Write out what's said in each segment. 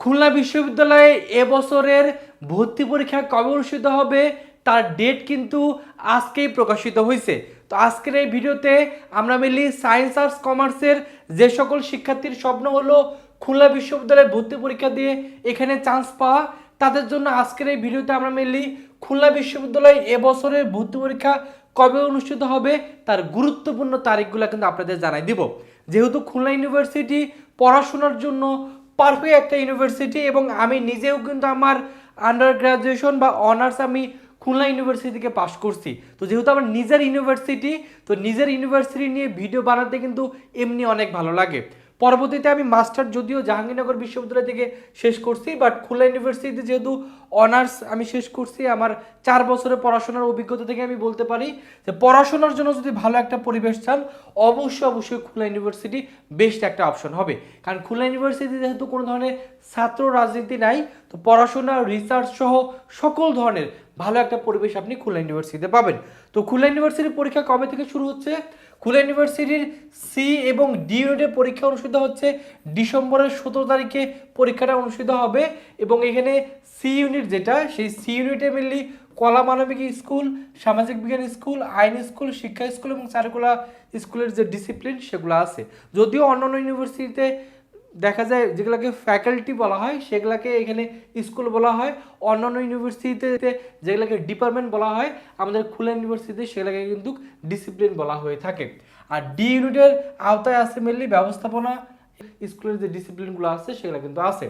খুলনা বিশ্ববিদ্যালয়ে এবছরের ভর্তি পরীক্ষা কবে অনুষ্ঠিত হবে তার ডেট কিন্তু আজকেই প্রকাশিত হয়েছে। তো আজকের এই ভিডিওতে আমরা মেনলি সায়েন্স আর্টস কমার্সের যে সকল শিক্ষার্থীর স্বপ্ন হলো খুলনা বিশ্ববিদ্যালয়ে ভর্তি পরীক্ষা দিয়ে এখানে চান্স পাওয়া, তাদের জন্য আজকের এই ভিডিওতে আমরা মেনলি খুলনা বিশ্ববিদ্যালয়ে এবছরের ভর্তি পরীক্ষা কবে অনুষ্ঠিত হবে তার গুরুত্বপূর্ণ তারিখগুলো কিন্তু আপনাদের জানাই দিব। যেহেতু খুলনা ইউনিভার্সিটি পড়াশোনার জন্য পারফেক্ট একটা ইউনিভার্সিটি এবং আমি নিজেও কিন্তু আমার আন্ডার গ্রাজুয়েশন বা অনার্স আমি খুলনা ইউনিভার্সিটি থেকে পাশ করছি। তো যেহেতু আমার নিজের ইউনিভার্সিটি, তো নিজের ইউনিভার্সিটি নিয়ে ভিডিও বানাতে কিন্তু এমনি অনেক ভালো লাগে। পরবর্তীতে আমি মাস্টার যদিও জাহাঙ্গীরনগর বিশ্ববিদ্যালয় থেকে শেষ করছি, বাট খুলনা ইউনিভার্সিটিতে যেহেতু অনার্স আমি শেষ করছি, আমার 4 বছরের পড়াশোনার অভিজ্ঞতা থেকে আমি বলতে পারি যে পড়াশোনার জন্য যদি ভালো একটা পরিবেশ চান অবশ্যই খুলনা ইউনিভার্সিটি বেস্ট একটা অপশন হবে। কারণ খুলনা ইউনিভার্সিটি যেহেতু কোনো ধরনের ছাত্র রাজনীতি নাই, তো পড়াশোনা রিসার্চ সহ সকল ধরনের ভালো একটা পরিবেশ আপনি খুলনা ইউনিভার্সিটিতে পাবেন। তো খুলনা ইউনিভার্সিটির পরীক্ষা কবে থেকে শুরু হচ্ছে? খুলনা ইউনিভার্সিটির সি এবং ডি ইউনিটের পরীক্ষা অনুষ্ঠিত হচ্ছে ডিসেম্বরের 17 তারিখে পরীক্ষাটা অনুষ্ঠিত হবে। এবং এখানে সি ইউনিট যেটা, সেই সি ইউনিটে মেনলি কলা মানবিক স্কুল, সামাজিক বিজ্ঞান স্কুল, আইন স্কুল, শিক্ষা স্কুল এবং চারুকলা স্কুলের যে ডিসিপ্লিন সেগুলো আছে। যদিও অন্যান্য ইউনিভার্সিটিতে দেখা যায় যেগুলোকে ফ্যাকাল্টি বলা হয় সেগুলোকে এখানে স্কুল বলা হয়, অন্যান্য ইউনিভার্সিটিতে যেগুলোকে ডিপার্টমেন্ট বলা হয়, আমাদের খুলনা ইউনিভার্সিটিতে সেগুলোকে কিন্তু ডিসিপ্লিন বলা হয়ে থাকে। আর ডি ইউনিটের আওতায় আছে মেনলি ব্যবস্থাপনা স্কুলের যে ডিসিপ্লিনগুলো আছে সেগুলো কিন্তু আছে।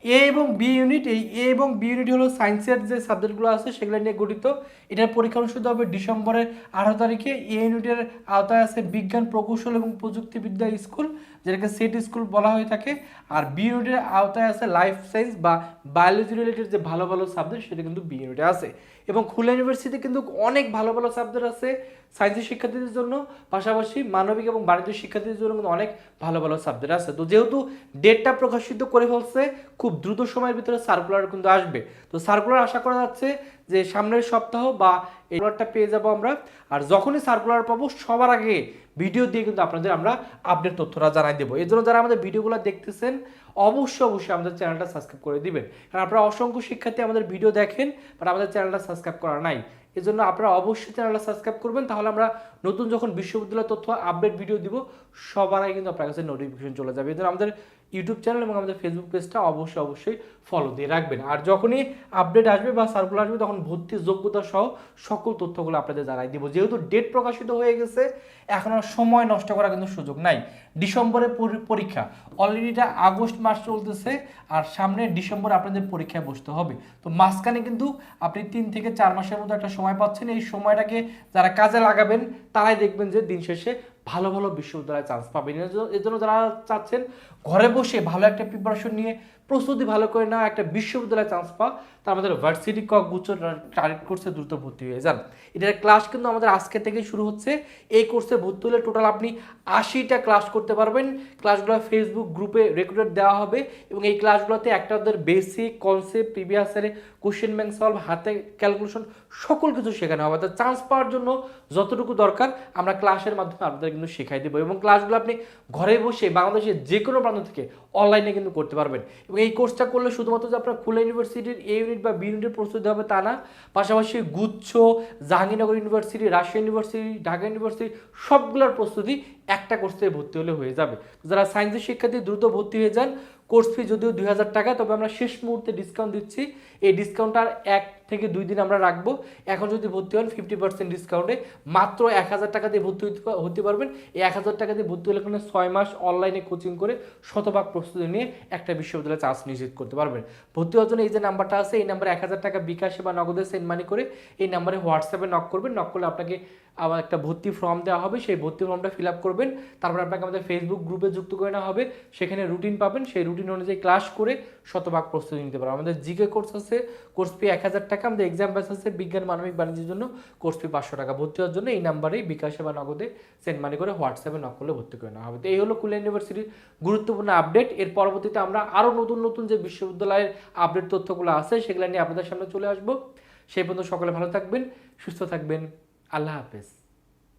এ এবং বি ইউনিট, এই এ এবং বি ইউনিট হলো সায়েন্সের যে সাবজেক্টগুলো আছে সেগুলো নিয়ে গঠিত। এটার পরীক্ষা অনুষ্ঠিত হবে ডিসেম্বরের 18 তারিখে। এ ইউনিটের আওতায় আছে বিজ্ঞান প্রকৌশল এবং প্রযুক্তিবিদ্যা স্কুল, যেটাকে সেট স্কুল বলা হয়ে থাকে। আর বি ইউনিটের আওতায় আছে লাইফ সায়েন্স বা বায়োলজি রিলেটেড যে ভালো ভালো সাবজেক্ট সেটা কিন্তু বি ইউনিটে আছে। এবং খুলনা ইউনিভার্সিটিতে কিন্তু অনেক ভালো ভালো সাবজেক্ট আছে সায়েন্সের শিক্ষার্থীদের জন্য, পাশাপাশি মানবিক এবং বাণিজ্য শিক্ষার্থীদের জন্য কিন্তু অনেক ভালো ভালো সাবজেক্ট আছে। তো যেহেতু ডেটটা প্রকাশিত করে ফেলছে, খুব দ্রুত সময়ের ভিতরে সার্কুলার কিন্তু আসবে। তো সার্কুলার আশা করা যাচ্ছে যে সামনের সপ্তাহ বা এই সার্কুলারটা পেয়ে যাবো আমরা। আর যখনই সার্কুলার পাবো সবার আগে ভিডিও দিয়ে কিন্তু আপনাদের আমরা আপডেট তথ্যটা জানাই দেবো। এই জন্য যারা আমাদের ভিডিওগুলো দেখতেছেন অবশ্যই আমাদের চ্যানেলটা সাবস্ক্রাইব করে দিবেন। কারণ আপনারা অসংখ্য শিক্ষার্থী আমাদের ভিডিও দেখেন বাট আমাদের চ্যানেলটা সাবস্ক্রাইব করা নাই। এই জন্য আপনারা অবশ্যই চ্যানেলটা সাবস্ক্রাইব করবেন, তাহলে আমরা নতুন যখন বিশ্ববিদ্যালয় তথ্য আপডেট ভিডিও দিব সবার আগে কিন্তু আপনার কাছে নোটিফিকেশন চলে যাবে। এই জন্য আমাদের ইউটিউব চ্যানেল এবং আমাদের ফেসবুক পেজটা অবশ্যই ফলো দিয়ে রাখবেন। আর যখনই আপডেট আসবে বা সার্কুলার আসবে তখন ভর্তির যোগ্যতা সহ সকল তথ্যগুলো আপনাদের জানাই দিব। যেহেতু ডেট প্রকাশিত হয়ে গেছে, এখন আর সময় নষ্ট করার কিন্তু সুযোগ নাই। ডিসেম্বরে পরীক্ষা, অলরেডি এটা আগস্ট মাস চলতেছে আর সামনে ডিসেম্বরে আপনাদের পরীক্ষায় বসতে হবে। তো মাঝখানে কিন্তু আপনি 3 থেকে 4 মাসের মতো একটা সময় পাচ্ছেন। এই সময়টাকে যারা কাজে লাগাবেন তারাই দেখবেন যে দিন শেষে ভালো ভালো বিশ্ববিদ্যালয়ে চান্স পাবেন। এর জন্য যারা চাচ্ছেন ঘরে বসে ভালো একটা প্রিপারেশন নিয়ে প্রস্তুতি ভালো করে না একটা বিশ্ববিদ্যালয়ে চান্স পাওয়া, তার আমাদের ভার্সিটি কক গুচ্ছ টার্গেট কোর্সে দ্রুত ভর্তি হয়ে যান। এটার ক্লাস কিন্তু আমাদের আজকে থেকে শুরু হচ্ছে। এই কোর্সে ভর্তি হলে টোটাল আপনি 80টা ক্লাস করতে পারবেন। ক্লাসগুলো ফেসবুক গ্রুপে রেকর্ডেড দেওয়া হবে এবং এই ক্লাসগুলোতে একটা ওদের বেসিক কনসেপ্ট, প্রিভিয়াস ইয়ারে কোশ্চেন ব্যাংক সলভ, হাতে ক্যালকুলেশন সকল কিছু শেখানো হবে। তো চান্স পাওয়ার জন্য যতটুকু দরকার আমরা ক্লাসের মাধ্যমে আপনাদের কিন্তু শেখাই দেবো এবং ক্লাসগুলো আপনি ঘরে বসে বাংলাদেশের যে কোনো প্রান্ত থেকে অনলাইনে কিন্তু করতে পারবেন। এবং এই কোর্সটা করলে শুধুমাত্র যে আপনার খুলনা ইউনিভার্সিটির এ ইউনিট বা বি ইউনিটের প্রস্তুতি হবে তা না, পাশাপাশি গুচ্ছ, Jahangirnagar university, Rajshahi university, Dhaka university সবগুলোর প্রস্তুতি একটা কোর্সে ভর্তি হলে হয়ে যাবে। যারা সায়েন্সের শিক্ষার্থী দ্রুত ভর্তি হয়ে যান। কোর্স ফি যদিও 2000 টাকা, তবে আমরা শেষ মুহূর্তে ডিসকাউন্ট দিচ্ছি। এই ডিসকাউন্টটা 1 থেকে 2 দিন আমরা রাখবো। এখন যদি ভর্তি হন 50% ডিসকাউন্টে মাত্র 1000 টাকা দিয়ে ভর্তি হতে পারবেন। এই 1000 টাকা দিয়ে ভর্তি হলে 6 মাস অনলাইনে কোচিং করে শতভাগ প্রস্তুতি নিয়ে একটা বিশ্ববিদ্যালয়ে চান্স নিশ্চিত করতে পারবেন। ভর্তি হওয়ার জন্য এই যে নাম্বারটা আছে, এই নাম্বারে 1000 টাকা বিকাশে বা নগদে সেন্ড মানি করে এই নাম্বারে হোয়াটসঅ্যাপে নক করবেন। নক করলে আপনাকে আবার একটা ভর্তি ফর্ম দেওয়া হবে, সেই ভর্তি ফর্মটা ফিল আপ করবেন। তারপর আপনাকে আমাদের ফেসবুক গ্রুপে যুক্ত করে নেওয়া হবে, সেখানে রুটিন পাবেন। সেই রুটিন অনুযায়ী ক্লাস করে শতভাগ প্রস্তুতি নিতে পারবেন। আমাদের জিকে কোর্স আছে, কোর্স ফি 1000 টাকা। আমাদের এক্সাম ব্যাচ আছে বিজ্ঞান মানবিক বাণিজ্যের জন্য, কোর্স ফি 500 টাকা। ভর্তি হওয়ার জন্য এই নাম্বারেই বিকাশে বা নগদে সেন্ড মানি করে হোয়াটসঅ্যাপে নক করলে ভর্তি করে নেওয়া হবে। তো এই হলো খুলনা ইউনিভার্সিটির গুরুত্বপূর্ণ আপডেট। এর পরবর্তীতে আমরা আরও নতুন যে বিশ্ববিদ্যালয়ের আপডেট তথ্যগুলো আছে সেগুলো নিয়ে আপনাদের সামনে চলে আসবো। সেই পর্যন্ত সকলে ভালো থাকবেন, সুস্থ থাকবেন। আল্লাহ হাফেজ।